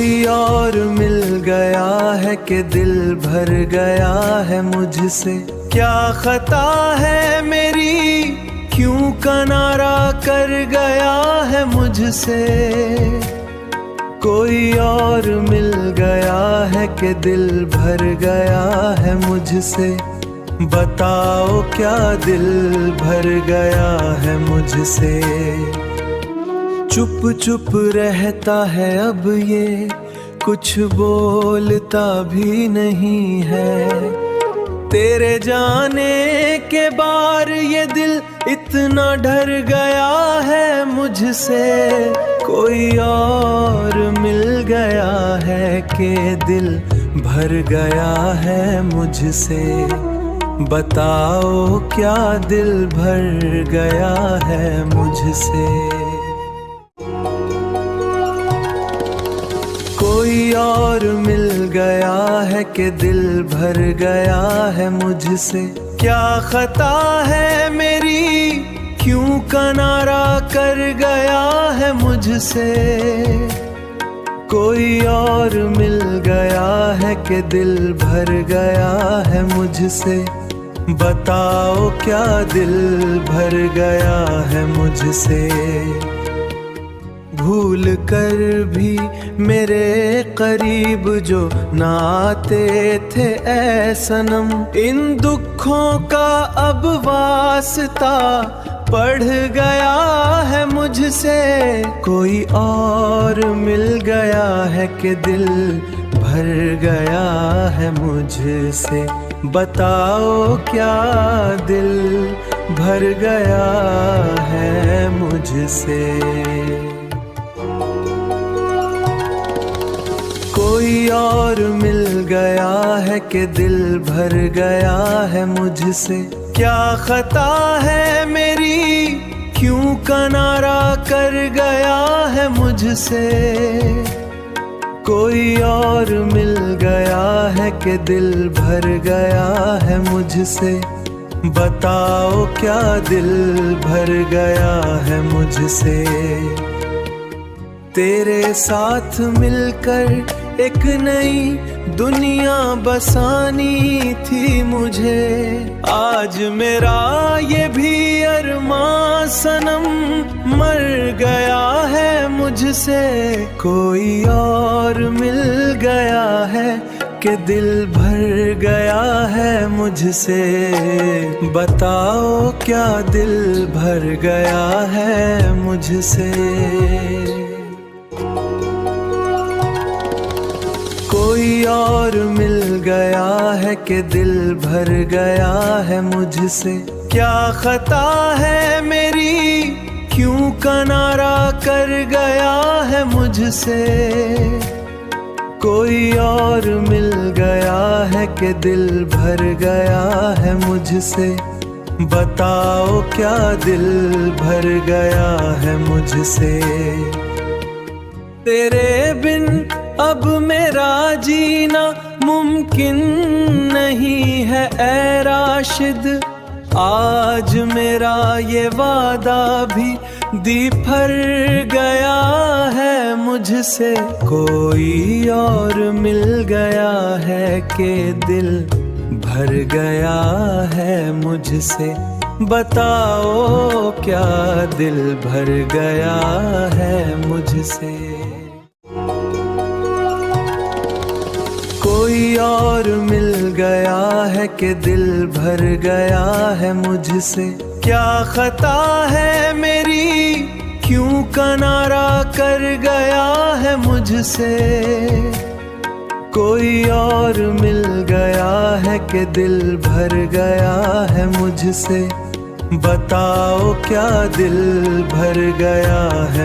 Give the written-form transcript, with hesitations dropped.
कोई और मिल गया है कि दिल भर गया है मुझसे। क्या खता है मेरी, क्यों किनारा कर गया है मुझसे। कोई और मिल गया है कि दिल भर गया है मुझसे। बताओ क्या दिल भर गया है मुझसे। चुप चुप रहता है अब ये, कुछ बोलता भी नहीं है। तेरे जाने के बाद ये दिल इतना डर गया है मुझसे। कोई और मिल गया है कि दिल भर गया है मुझसे। बताओ क्या दिल भर गया है मुझसे। कोई और मिल गया है कि दिल भर गया है मुझसे। क्या खता है मेरी, क्यों किनारा कर गया है मुझसे। कोई और मिल गया है कि दिल भर गया है मुझसे। बताओ क्या दिल भर गया है मुझसे। भूल कर भी मेरे करीब जो ना आते थे ऐ सनम। इन दुखों का अब वास्ता बढ़ गया है मुझसे। कोई और मिल गया है कि दिल भर गया है मुझसे। बताओ क्या दिल भर गया है मुझसे। कोई और मिल गया है कि दिल भर गया है मुझसे। क्या खता है मेरी, क्यों किनारा कर गया है मुझसे। कोई और मिल गया है कि दिल भर गया है मुझसे। बताओ क्या दिल भर गया है मुझसे। तेरे साथ मिलकर एक नई दुनिया बसानी थी मुझे। आज मेरा ये भी अरमां सनम मर गया है मुझसे। कोई और मिल गया है कि दिल भर गया है मुझसे। बताओ क्या दिल भर गया है मुझसे। कोई और मिल गया है कि दिल भर गया है मुझसे। क्या खता है मेरी, क्यों किनारा कर गया है मुझसे। कोई और मिल गया है कि दिल भर गया है मुझसे। बताओ क्या दिल भर गया है मुझसे। तेरे बिन अब मेरा जीना मुमकिन नहीं है ऐ राशिद। आज मेरा ये वादा भी दिफर गया है मुझसे। कोई और मिल गया है कि दिल भर गया है मुझसे। बताओ क्या दिल भर गया है मुझसे। कोई और मिल गया है कि दिल भर गया है मुझसे। क्या खता है मेरी, क्यों किनारा कर गया है मुझसे। कोई और मिल गया है कि दिल भर गया है मुझसे। बताओ क्या दिल भर गया है।